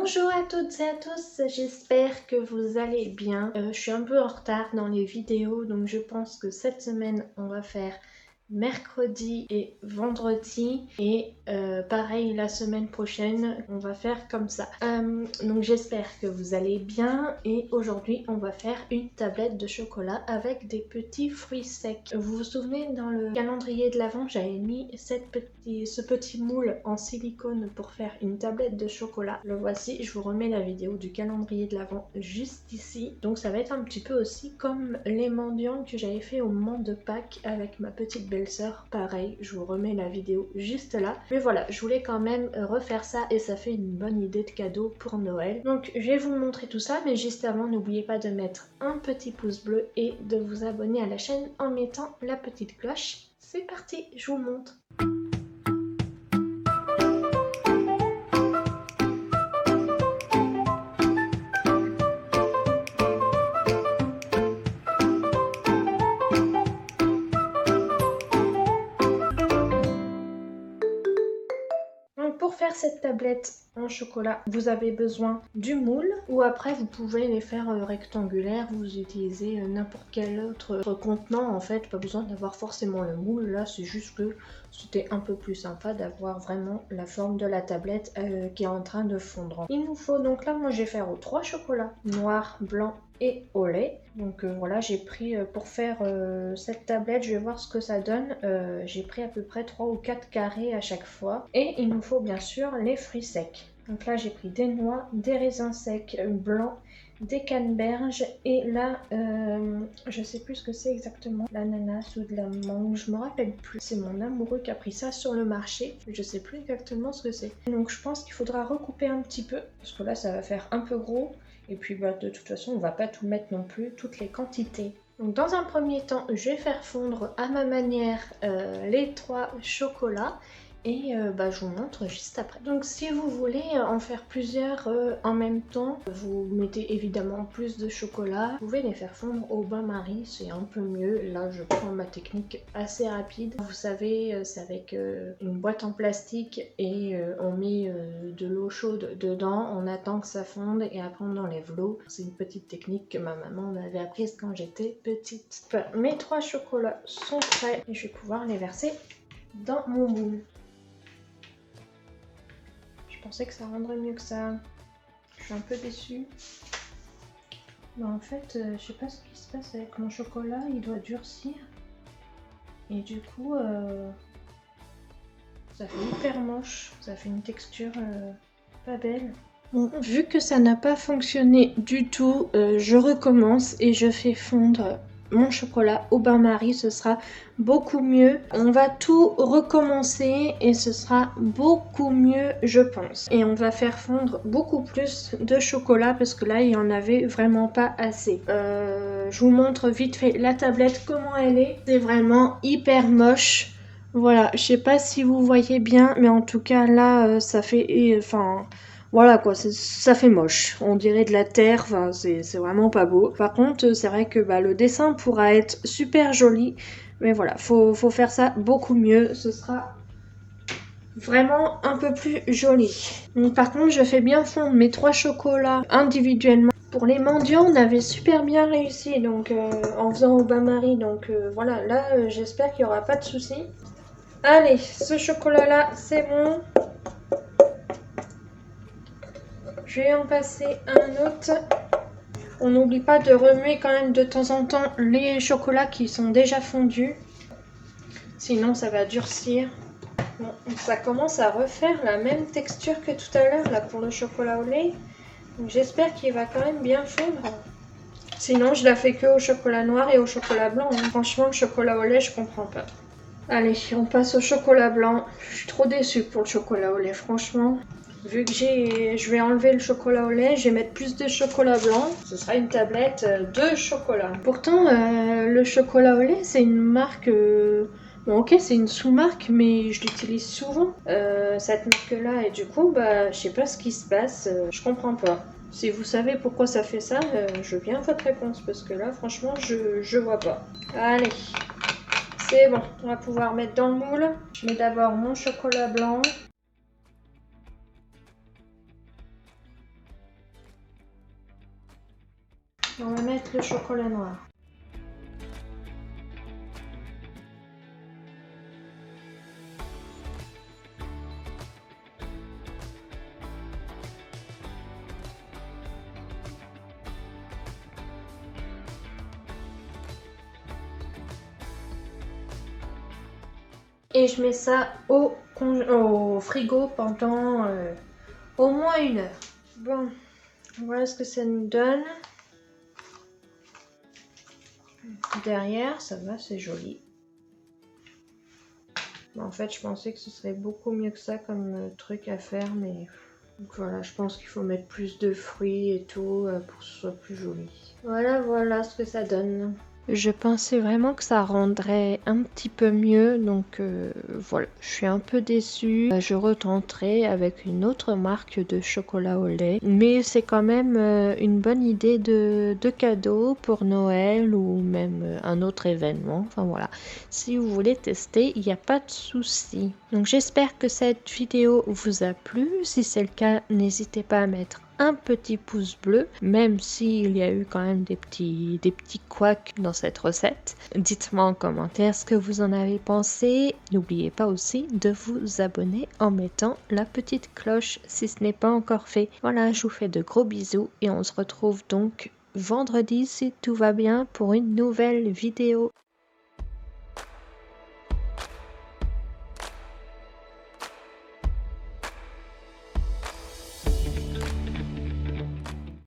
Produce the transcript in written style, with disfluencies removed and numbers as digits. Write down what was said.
Bonjour à toutes et à tous, j'espère que vous allez bien. Je suis un peu en retard dans les vidéos, donc je pense que cette semaine on va faire mercredi et vendredi et pareil la semaine prochaine on va faire comme ça. Donc j'espère que vous allez bien et aujourd'hui on va faire une tablette de chocolat avec des petits fruits secs. Vous vous souvenez, dans le calendrier de l'Avent j'avais mis ce petit moule en silicone pour faire une tablette de chocolat. Le voici, je vous remets la vidéo du calendrier de l'Avent juste ici. Donc ça va être un petit peu aussi comme les mendiants que j'avais fait au moment de Pâques avec ma petite belle-sœur. Pareil, je vous remets la vidéo juste là. Mais voilà, je voulais quand même refaire ça et ça fait une bonne idée de cadeau pour Noël. Donc je vais vous montrer tout ça, mais juste avant, n'oubliez pas de mettre un petit pouce bleu et de vous abonner à la chaîne en mettant la petite cloche. C'est parti, je vous montre. Pour faire cette tablette en chocolat, vous avez besoin du moule, ou après vous pouvez les faire rectangulaires, vous utilisez n'importe quel autre contenant en fait, pas besoin d'avoir forcément le moule. Là c'est juste que c'était un peu plus sympa d'avoir vraiment la forme de la tablette qui est en train de fondre. Il nous faut donc là, moi je vais faire aux 3 chocolats, noir, blanc et au lait. Donc voilà, j'ai pris pour faire cette tablette, je vais voir ce que ça donne. J'ai pris à peu près 3 ou 4 carrés à chaque fois. Et il nous faut bien sûr les fruits secs. Donc là j'ai pris des noix, des raisins secs blancs, des canneberges et là je sais plus ce que c'est exactement, l'ananas ou de la mangue, je me rappelle plus. C'est mon amoureux qui a pris ça sur le marché, je sais plus exactement ce que c'est. Donc je pense qu'il faudra recouper un petit peu parce que là ça va faire un peu gros. Et puis bah, de toute façon, on va pas tout mettre non plus, toutes les quantités. Donc dans un premier temps, je vais faire fondre à ma manière les 3 chocolats. Et bah, je vous montre juste après. Donc si vous voulez en faire plusieurs en même temps, vous mettez évidemment plus de chocolat. Vous pouvez les faire fondre au bain-marie, c'est un peu mieux. Là je prends ma technique assez rapide. Vous savez, c'est avec une boîte en plastique et on met de l'eau chaude dedans. On attend que ça fonde et après on enlève l'eau. C'est une petite technique que ma maman m'avait apprise quand j'étais petite. Mes 3 chocolats sont prêts et je vais pouvoir les verser dans mon moule. Je pensais que ça rendrait mieux que ça. Je suis un peu déçue. Mais en fait, je sais pas ce qui se passe avec mon chocolat. Il doit durcir. Et du coup, ça fait hyper moche. Ça fait une texture pas belle. Bon, vu que ça n'a pas fonctionné du tout, je recommence et je fais fondre mon chocolat au bain-marie, ce sera beaucoup mieux. On va tout recommencer et ce sera beaucoup mieux, je pense. Et on va faire fondre beaucoup plus de chocolat parce que là il n'y en avait vraiment pas assez. Je vous montre vite fait la tablette, comment elle est. C'est vraiment hyper moche. Voilà, je sais pas si vous voyez bien, mais en tout cas là ça fait... Enfin... Voilà quoi, ça fait moche. On dirait de la terre, enfin, c'est vraiment pas beau. Par contre, c'est vrai que bah, le dessin pourra être super joli. Mais voilà, faut faire ça beaucoup mieux. Ce sera vraiment un peu plus joli. Donc, par contre, je fais bien fondre mes 3 chocolats individuellement. Pour les mendiants, on avait super bien réussi donc en faisant au bain-marie. Donc voilà, là, j'espère qu'il n'y aura pas de soucis. Allez, ce chocolat-là, c'est bon. Je vais en passer un autre. On n'oublie pas de remuer quand même de temps en temps les chocolats qui sont déjà fondus. Sinon ça va durcir. Bon, ça commence à refaire la même texture que tout à l'heure là pour le chocolat au lait. J'espère qu'il va quand même bien fondre. Sinon je la fais que au chocolat noir et au chocolat blanc. Franchement le chocolat au lait je comprends pas. Allez, on passe au chocolat blanc. Je suis trop déçue pour le chocolat au lait, franchement. Vu que je vais enlever le chocolat au lait, je vais mettre plus de chocolat blanc. Ce sera une tablette de chocolat. Pourtant, le chocolat au lait, c'est une marque... Bon, ok, c'est une sous-marque, mais je l'utilise souvent, cette marque-là. Et du coup, bah, je sais pas ce qui se passe. Je comprends pas. Si vous savez pourquoi ça fait ça, je veux bien votre réponse. Parce que là, franchement, je vois pas. Allez. C'est bon, on va pouvoir mettre dans le moule. Je mets d'abord mon chocolat blanc. On va mettre le chocolat noir. Et je mets ça au frigo pendant au moins 1 heure. Bon, voilà ce que ça nous donne. Derrière, ça va, c'est joli. En fait, je pensais que ce serait beaucoup mieux que ça comme truc à faire, mais donc voilà, je pense qu'il faut mettre plus de fruits et tout pour que ce soit plus joli. Voilà ce que ça donne. Je pensais vraiment que ça rendrait un petit peu mieux, donc voilà, je suis un peu déçue. Je retenterai avec une autre marque de chocolat au lait, mais c'est quand même une bonne idée de cadeau pour Noël ou même un autre événement. Enfin voilà, si vous voulez tester, il n'y a pas de souci. Donc j'espère que cette vidéo vous a plu. Si c'est le cas, n'hésitez pas à mettre un petit pouce bleu, même s'il y a eu quand même des petits couacs dans cette recette. Dites-moi en commentaire ce que vous en avez pensé. N'oubliez pas aussi de vous abonner en mettant la petite cloche si ce n'est pas encore fait. Voilà, je vous fais de gros bisous et on se retrouve donc vendredi si tout va bien pour une nouvelle vidéo.